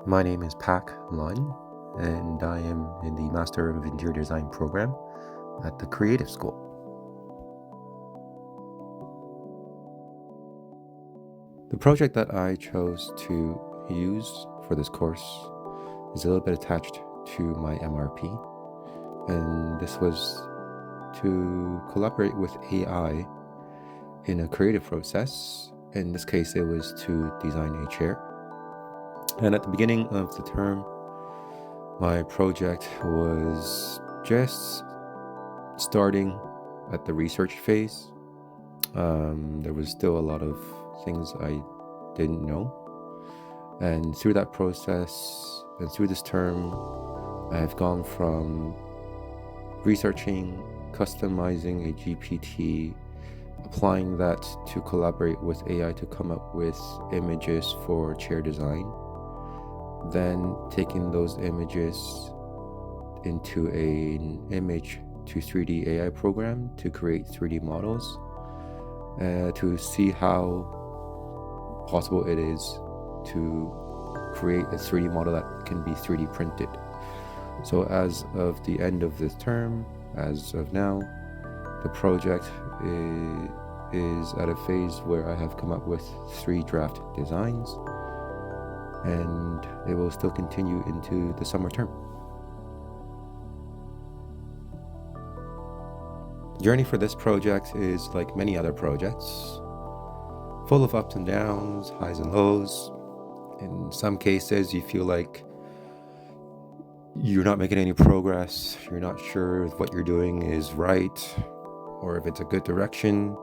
My name is Pak Lun, and I am in the Master of Interior Design program at the Creative School. The project that I chose to use for this course is a little bit attached to my MRP, and this was to collaborate with AI in a creative process. In this case, it was to design a chair. And at the beginning of the term, my project was just starting at the research phase. There was still a lot of things I didn't know. And through that process and through this term, I have gone from researching, customizing a GPT, applying that to collaborate with AI to come up with images for chair design, then taking those images into an image to 3D AI program to create 3D models, to see how possible it is to create a 3D model that can be 3D printed. So as of the end of this term, as of now, the project is at a phase where I have come up with 3 draft designs, and it will still continue into the summer term. The journey for this project is like many other projects, full of ups and downs, highs and lows. In some cases, you feel like you're not making any progress, you're not sure if what you're doing is right or if it's a good direction,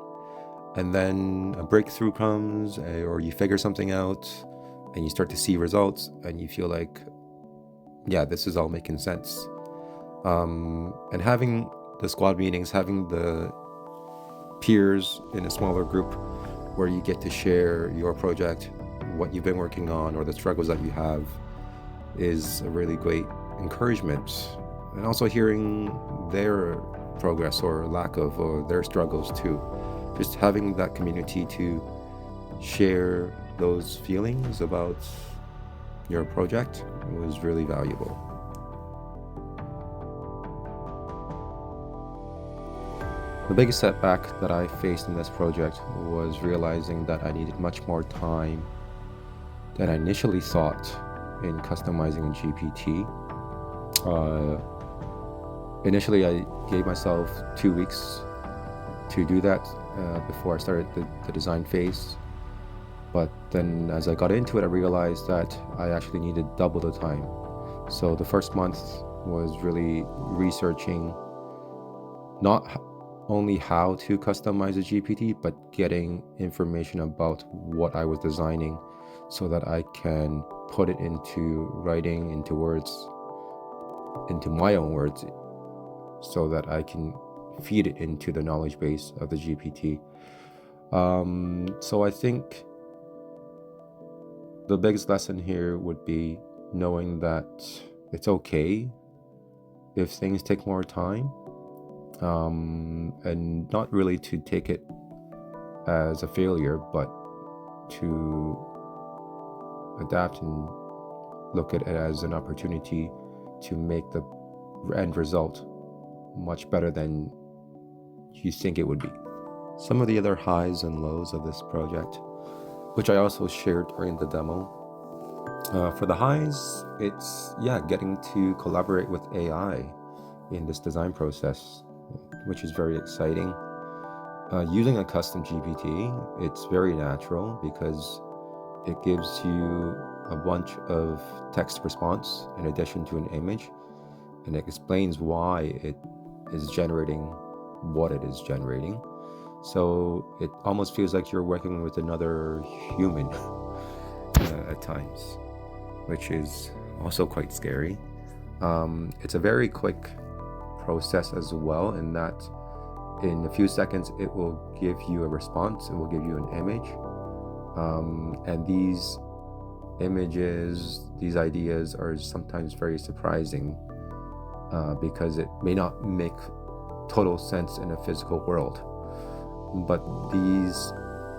and then a breakthrough comes, or you figure something out and you start to see results and you feel like, yeah, this is all making sense. And having the squad meetings, having the peers in a smaller group where you get to share your project, what you've been working on, or the struggles that you have, is a really great encouragement. And also hearing their progress or lack of, or their struggles too. Just having that community to share those feelings about your project was really valuable. The biggest setback that I faced in this project was realizing that I needed much more time than I initially thought in customizing a GPT. Initially, I gave myself 2 weeks to do that before I started the design phase. But then as I got into it, I realized that I actually needed double the time. So the first month was really researching not only how to customize a GPT, but getting information about what I was designing so that I can put it into writing, into words, into my own words, so that I can feed it into the knowledge base of the GPT. So I think the biggest lesson here would be knowing that it's okay if things take more time, and not really to take it as a failure, but to adapt and look at it as an opportunity to make the end result much better than you think it would be. Some of the other highs and lows of this project, which I also shared during the demo. For the highs, it's getting to collaborate with AI in this design process, which is very exciting. Using a custom GPT, it's very natural because it gives you a bunch of text response in addition to an image, and it explains why it is generating what it is generating. So it almost feels like you're working with another human at times, which is also quite scary. It's a very quick process as well, in that in a few seconds it will give you a response, it will give you an image, and these images, these ideas are sometimes very surprising because it may not make total sense in a physical world, but these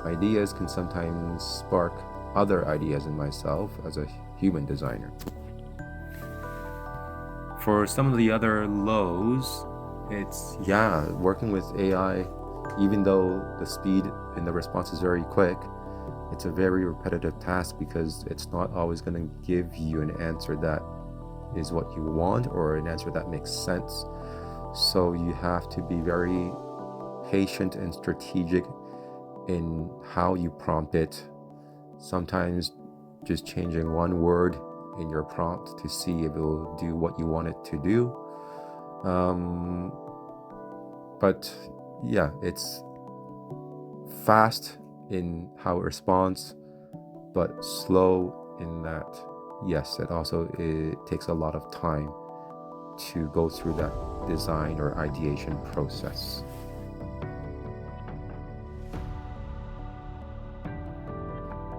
ideas can sometimes spark other ideas in myself as a human designer. For some of the other lows, it's working with AI, even though the speed in the response is very quick, it's a very repetitive task because it's not always going to give you an answer that is what you want or an answer that makes sense. So you have to be very patient and strategic in how you prompt it. Sometimes just changing one word in your prompt to see if it will do what you want it to do. But yeah, it's fast in how it responds, but slow in that, yes, it takes a lot of time to go through that design or ideation process.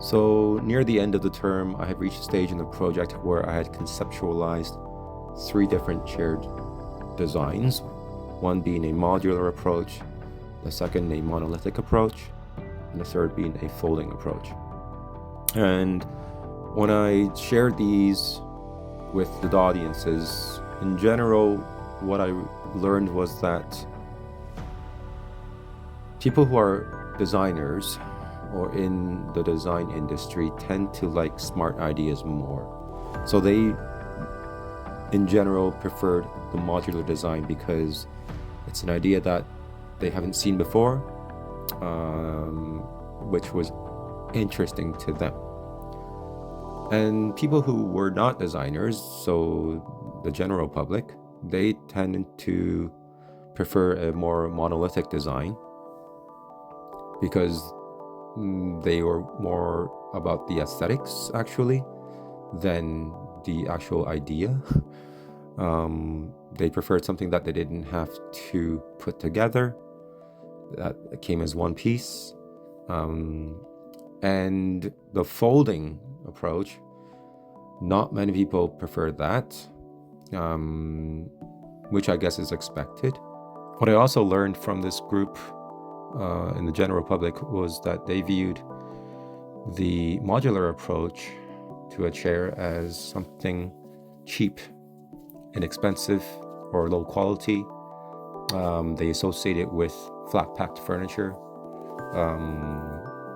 So near the end of the term, I had reached a stage in the project where I had conceptualized 3 different chair designs, one being a modular approach, the second a monolithic approach, and the third being a folding approach. And when I shared these with the audiences, in general, what I learned was that people who are designers or in the design industry tend to like smart ideas more. So they, in general, preferred the modular design because it's an idea that they haven't seen before, which was interesting to them. And people who were not designers, so the general public, they tended to prefer a more monolithic design because they were more about the aesthetics actually than the actual idea. They preferred something that they didn't have to put together, that came as one piece. And the folding approach, not many people prefer that, which I guess is expected. What I also learned from this group in the general public was that they viewed the modular approach to a chair as something cheap, inexpensive, or low quality. They associate it with flat-packed furniture.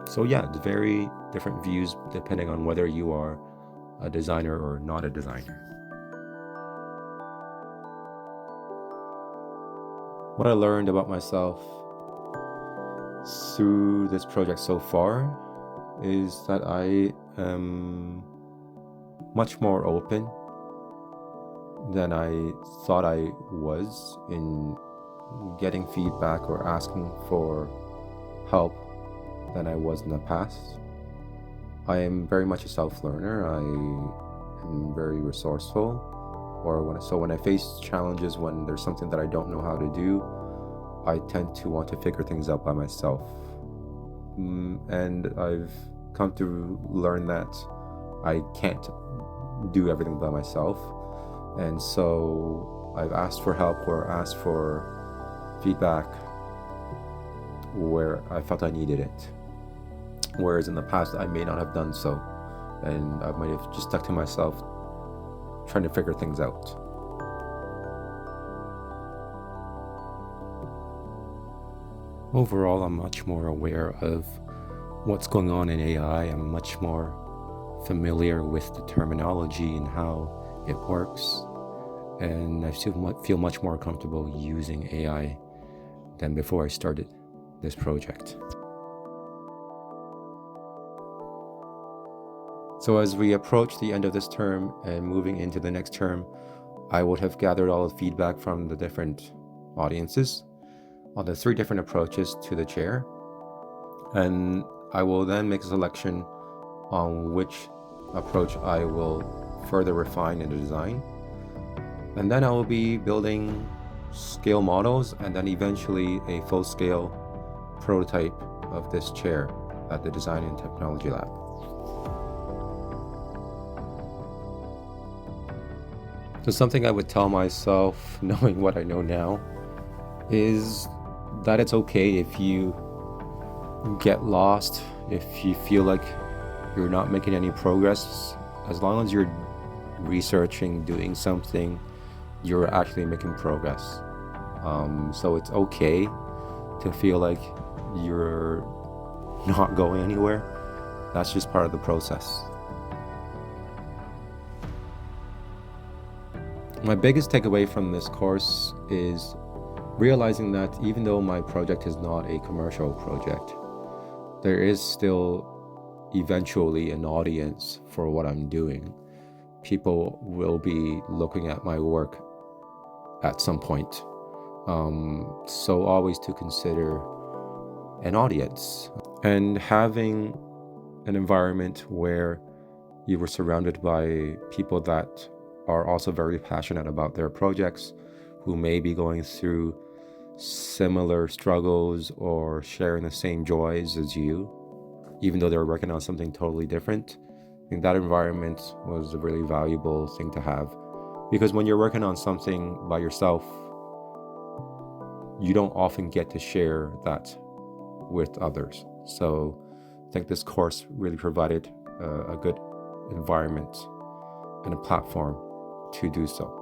So yeah, it's very different views depending on whether you are a designer or not a designer. What I learned about myself through this project so far is that I am much more open than I thought I was in getting feedback or asking for help than I was in the past. I am very much a self-learner. I am very resourceful. So when I face challenges, when there's something that I don't know how to do, I tend to want to figure things out by myself. And I've come to learn that I can't do everything by myself. And so I've asked for help or asked for feedback where I felt I needed it. Whereas in the past, I may not have done so. And I might have just stuck to myself trying to figure things out. Overall, I'm much more aware of what's going on in AI. I'm much more familiar with the terminology and how it works. And I feel much more comfortable using AI than before I started this project. So as we approach the end of this term and moving into the next term, I would have gathered all the feedback from the different audiences on the 3 different approaches to the chair. And I will then make a selection on which approach I will further refine in the design. And then I will be building scale models and then eventually a full-scale prototype of this chair at the Design and Technology Lab. So something I would tell myself, knowing what I know now, is that it's okay if you get lost, if you feel like you're not making any progress as long as you're researching, doing something, you're actually making progress. So it's okay to feel like you're not going anywhere. That's just part of the process. My biggest takeaway from this course is realizing that even though my project is not a commercial project, there is still eventually an audience for what I'm doing. People will be looking at my work at some point. So always to consider an audience, and having an environment where you were surrounded by people that are also very passionate about their projects, who may be going through similar struggles or sharing the same joys as you, even though they're working on something totally different. I think that environment was a really valuable thing to have, because when you're working on something by yourself, you don't often get to share that with others. So I think this course really provided a good environment and a platform to do so.